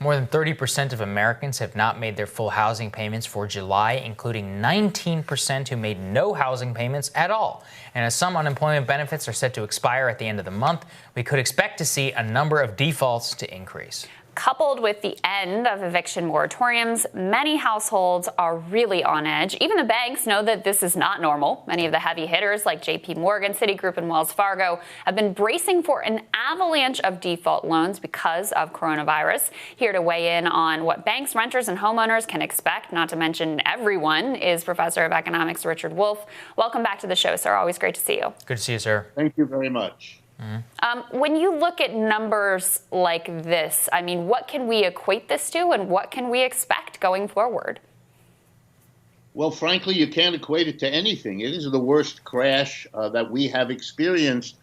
More than 30% of Americans have not made their full housing payments for July, including 19% who made no housing payments at all. And as some unemployment benefits are set to expire at the end of the month, we could expect to see a number of defaults to increase. Coupled with the end of eviction moratoriums, many households are really on edge. Even the banks know that this is not normal. Many of the heavy hitters like JP Morgan, Citigroup, and Wells Fargo have been bracing for an avalanche of default loans because of coronavirus. Here to weigh in on what banks, renters, and homeowners can expect, not to mention everyone, is Professor of Economics Richard Wolff. Welcome back to the show, sir. Always great to see you. Good to see you, sir. Thank you very much. When you look at numbers like this, I mean, what can we equate this to and what can we expect going forward? Well, frankly, you can't equate it to anything. It is the worst crash that we have experienced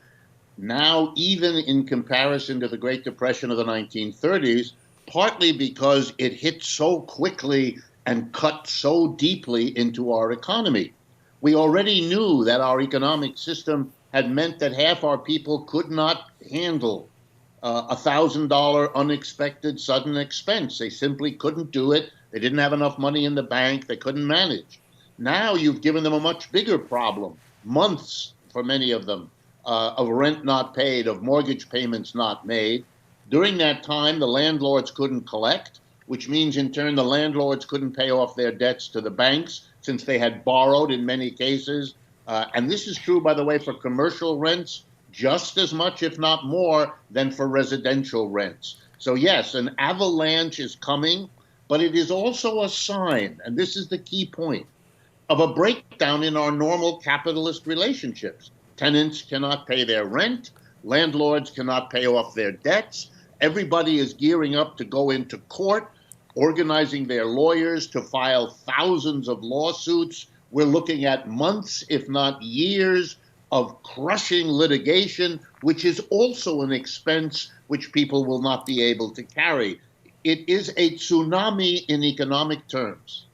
now, even in comparison to the Great Depression of the 1930s, partly because it hit so quickly and cut so deeply into our economy. We already knew that our economic system had meant that half our people could not handle a $1,000 unexpected sudden expense. They simply couldn't do it. They didn't have enough money in the bank. They couldn't manage. Now you've given them a much bigger problem, months for many of them, of rent not paid, of mortgage payments not made. During that time, the landlords couldn't collect, which means in turn the landlords couldn't pay off their debts to the banks since they had borrowed in many cases. And this is true, by the way, for commercial rents just as much, if not more, than for residential rents. So, yes, an avalanche is coming, but it is also a sign, and this is the key point, of a breakdown in our normal capitalist relationships. Tenants cannot pay their rent. Landlords cannot pay off their debts. Everybody is gearing up to go into court, organizing their lawyers to file thousands of lawsuits. We're looking at months, if not years, of crushing litigation, which is also an expense which people will not be able to carry. It is a tsunami in economic terms.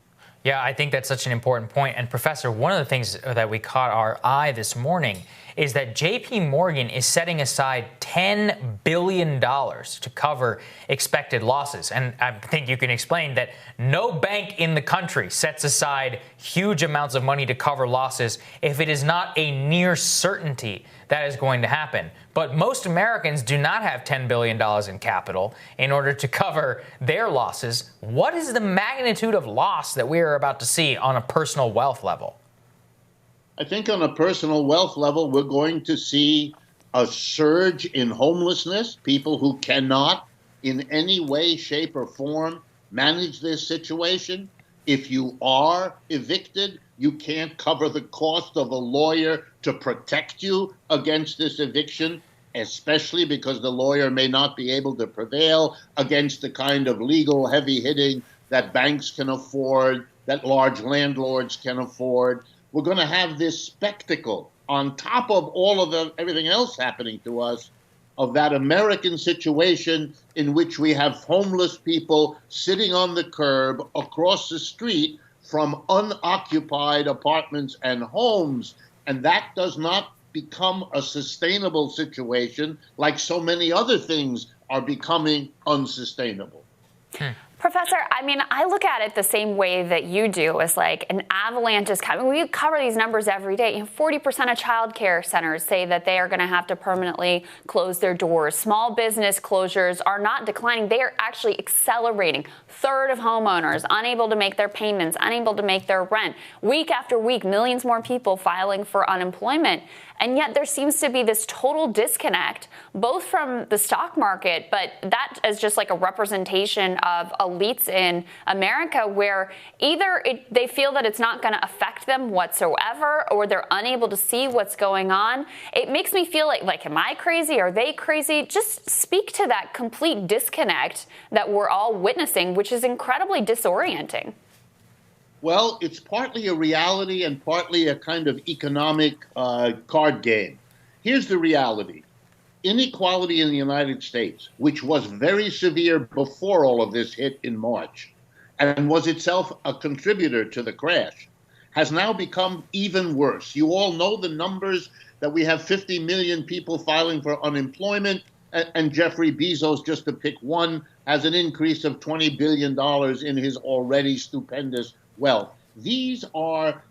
Yeah, I think that's such an important point. And Professor, one of the things that we caught our eye this morning is that JP Morgan is setting aside $10 billion to cover expected losses. And I think you can explain that no bank in the country sets aside huge amounts of money to cover losses if it is not a near certainty that is going to happen. But most Americans do not have $10 billion in capital in order to cover their losses. What is the magnitude of loss that we are about to see on a personal wealth level? I think on a personal wealth level, we're going to see a surge in homelessness, people who cannot in any way, shape, or form manage this situation. If you are evicted, you can't cover the cost of a lawyer to protect you against this eviction, especially because the lawyer may not be able to prevail against the kind of legal heavy hitting that banks can afford, that large landlords can afford. We're going to have this spectacle on top of all of everything else happening to us of that American situation in which we have homeless people sitting on the curb across the street from unoccupied apartments and homes. And that does not become a sustainable situation like so many other things are becoming unsustainable. Professor, I mean, I look at it the same way that you do. It's like an avalanche is coming. We cover these numbers every day. 40% of child care centers say that they are going to have to permanently close their doors. Small business closures are not declining. They are actually accelerating. Third of homeowners unable to make their payments, unable to make their rent. Week after week, millions more people filing for unemployment. And yet there seems to be this total disconnect, both from the stock market, but that is just like a representation of elites in America where either they feel that it's not going to affect them whatsoever or they're unable to see what's going on. It makes me feel like, am I crazy? Are they crazy? Just speak to that complete disconnect that we're all witnessing, which is incredibly disorienting. Well, it's partly a reality and partly a kind of economic card game. Here's the reality. Inequality in the United States, which was very severe before all of this hit in March and was itself a contributor to the crash, has now become even worse. You all know the numbers that we have 50 million people filing for unemployment and Jeffrey Bezos, just to pick one, has an increase of $20 billion in his already stupendous wealth. These are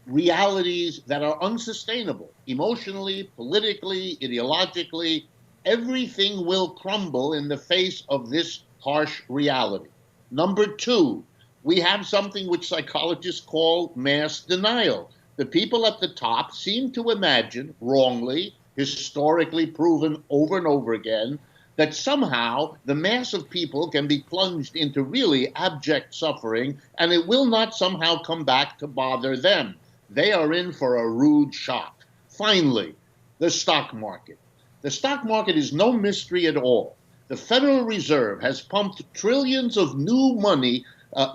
realities that are unsustainable emotionally, politically, ideologically. Everything will crumble in the face of this harsh reality. Number two, we have something which psychologists call mass denial. The people at the top seem to imagine, wrongly, historically proven over and over again, that somehow the mass of people can be plunged into really abject suffering and it will not somehow come back to bother them. They are in for a rude shock. Finally, the stock market. The stock market is no mystery at all. The Federal Reserve has pumped trillions of new money,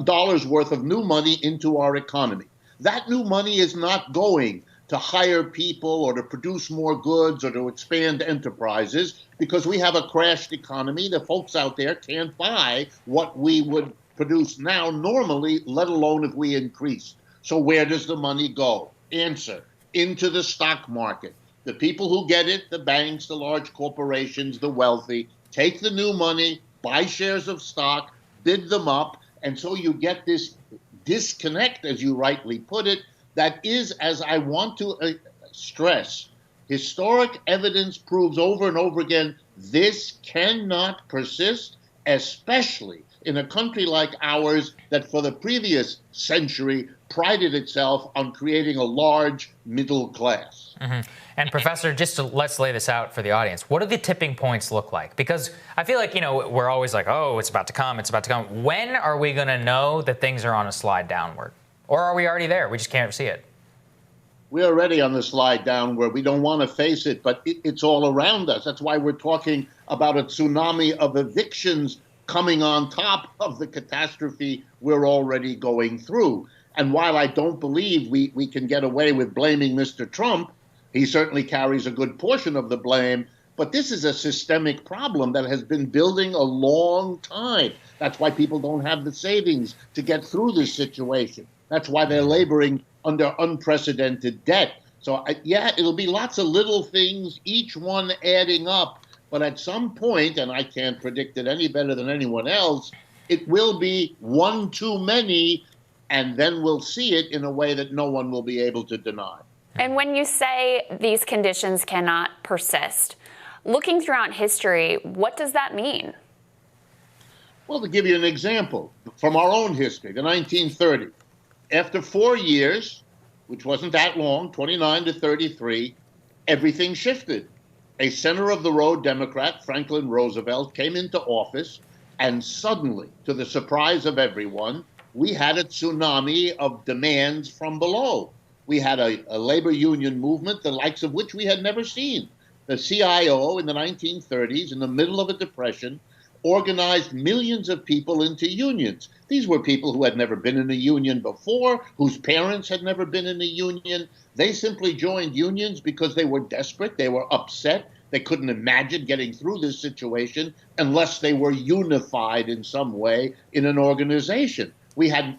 dollars worth of new money into our economy. That new money is not going to hire people or to produce more goods or to expand enterprises because we have a crashed economy. The folks out there can't buy what we would produce now normally, let alone if we increase. So where does the money go? Answer, into the stock market. The people who get it, the banks, the large corporations, the wealthy, take the new money, buy shares of stock, bid them up, and so you get this disconnect, as you rightly put it, that is, as I want to stress, historic evidence proves over and over again, this cannot persist, especially in a country like ours that for the previous century prided itself on creating a large middle class. Mm-hmm. And Professor, let's lay this out for the audience. What do the tipping points look like? Because I feel like, we're always like, oh, it's about to come, it's about to come. When are we going to know that things are on a slide downward? Or are we already there? We just can't see it. We're already on the slide downward. We don't want to face it, but it's all around us. That's why we're talking about a tsunami of evictions coming on top of the catastrophe we're already going through. And while I don't believe we can get away with blaming Mr. Trump, he certainly carries a good portion of the blame, but this is a systemic problem that has been building a long time. That's why people don't have the savings to get through this situation. That's why they're laboring under unprecedented debt. So, yeah, it'll be lots of little things, each one adding up. But at some point, and I can't predict it any better than anyone else, it will be one too many, and then we'll see it in a way that no one will be able to deny. And when you say these conditions cannot persist, looking throughout history, what does that mean? Well, to give you an example, from our own history, the 1930s, after 4 years, which wasn't that long, 29 to 33, everything shifted. A center-of-the-road Democrat, Franklin Roosevelt, came into office, and suddenly, to the surprise of everyone, we had a tsunami of demands from below. We had a labor union movement, the likes of which we had never seen. The CIO in the 1930s, in the middle of a depression, organized millions of people into unions. These were people who had never been in a union before, whose parents had never been in a union. They simply joined unions because they were desperate, they were upset, they couldn't imagine getting through this situation unless they were unified in some way in an organization. We had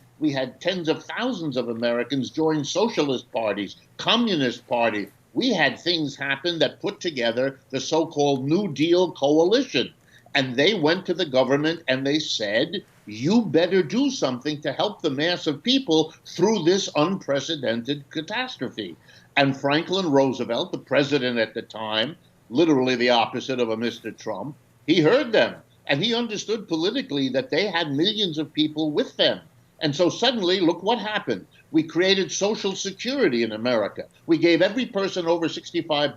tens of thousands of Americans join socialist parties, communist parties. We had things happen that put together the so-called New Deal coalition. And they went to the government and they said, you better do something to help the mass of people through this unprecedented catastrophe. And Franklin Roosevelt, the president at the time, literally the opposite of a Mr. Trump, he heard them. And he understood politically that they had millions of people with them. And so suddenly, look what happened. We created Social Security in America. We gave every person over 65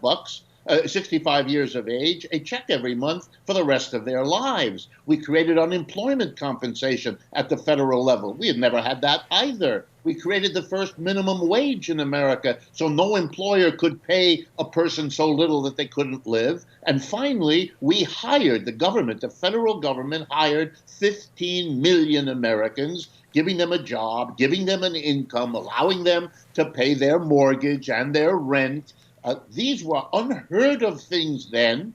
years of age, a check every month for the rest of their lives. We created unemployment compensation at the federal level. We had never had that either. We created the first minimum wage in America, so no employer could pay a person so little that they couldn't live. And finally, we hired, the government, the federal government hired 15 million Americans, giving them a job, giving them an income, allowing them to pay their mortgage and their rent. These were unheard of things then,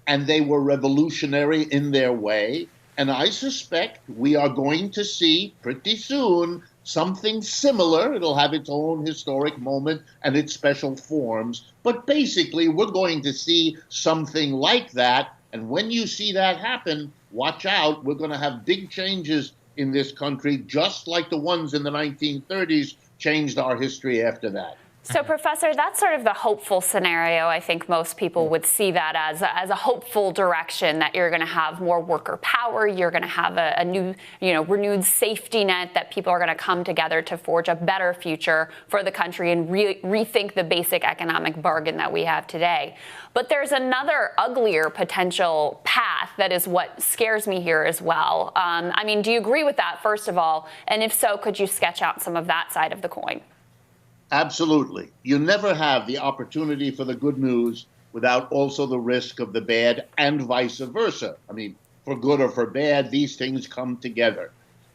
and they were revolutionary in their way. And I suspect we are going to see pretty soon something similar. It'll have its own historic moment and its special forms. But basically, we're going to see something like that And when you see that happen, watch out. We're going to have big changes in this country, just like the ones in the 1930s changed our history after that. So, Professor, that's sort of the hopeful scenario. I think most people would see that as a hopeful direction, that you're going to have more worker power, you're going to have a new, renewed safety net, that people are going to come together to forge a better future for the country and rethink the basic economic bargain that we have today. But there's another uglier potential path that is what scares me here as well. I mean, do you agree with that, first of all? And if so, could you sketch out some of that side of the coin? Absolutely. You never have the opportunity for the good news without also the risk of the bad, and vice versa. I mean, for good or for bad, these things come together.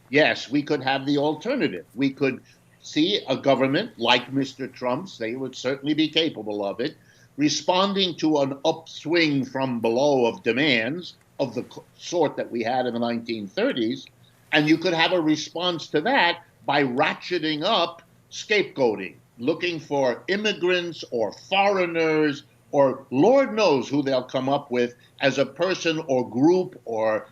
Yes, we could have the alternative. We could see a government like Mr. Trump's, they would certainly be capable of it, responding to an upswing from below of demands of the sort that we had in the 1930s. And you could have a response to that by ratcheting up scapegoating, looking for immigrants or foreigners or Lord knows who they'll come up with as a person or group or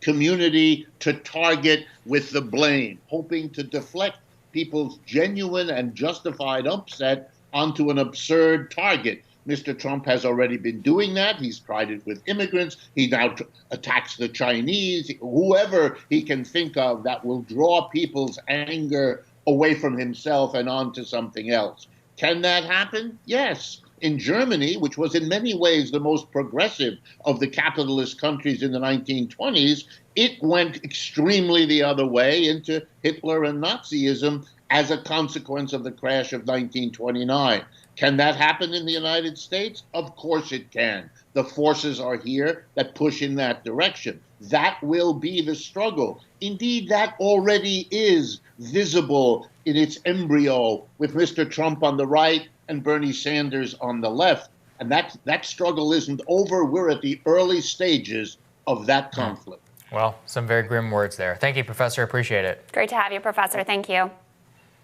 community to target with the blame, hoping to deflect people's genuine and justified upset onto an absurd target. Mr. Trump has already been doing that. He's tried it with immigrants. He now attacks the Chinese, whoever he can think of that will draw people's anger away from himself and onto something else. Can that happen? Yes. In Germany, which was in many ways the most progressive of the capitalist countries in the 1920s, it went extremely the other way into Hitler and Nazism as a consequence of the crash of 1929. Can that happen in the United States? Of course it can. The forces are here that push in that direction. That will be the struggle. Indeed, that already is visible in its embryo with Mr. Trump on the right and Bernie Sanders on the left. And that struggle isn't over. We're at the early stages of that conflict. Well, some very grim words there. Thank you, Professor. Appreciate it. Great to have you, Professor. Thank you.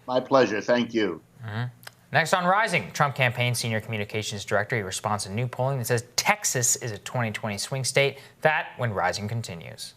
My pleasure. Thank you. Next on Rising, Trump campaign senior communications director. He responds to new polling that says Texas is a 2020 swing state. That when Rising continues.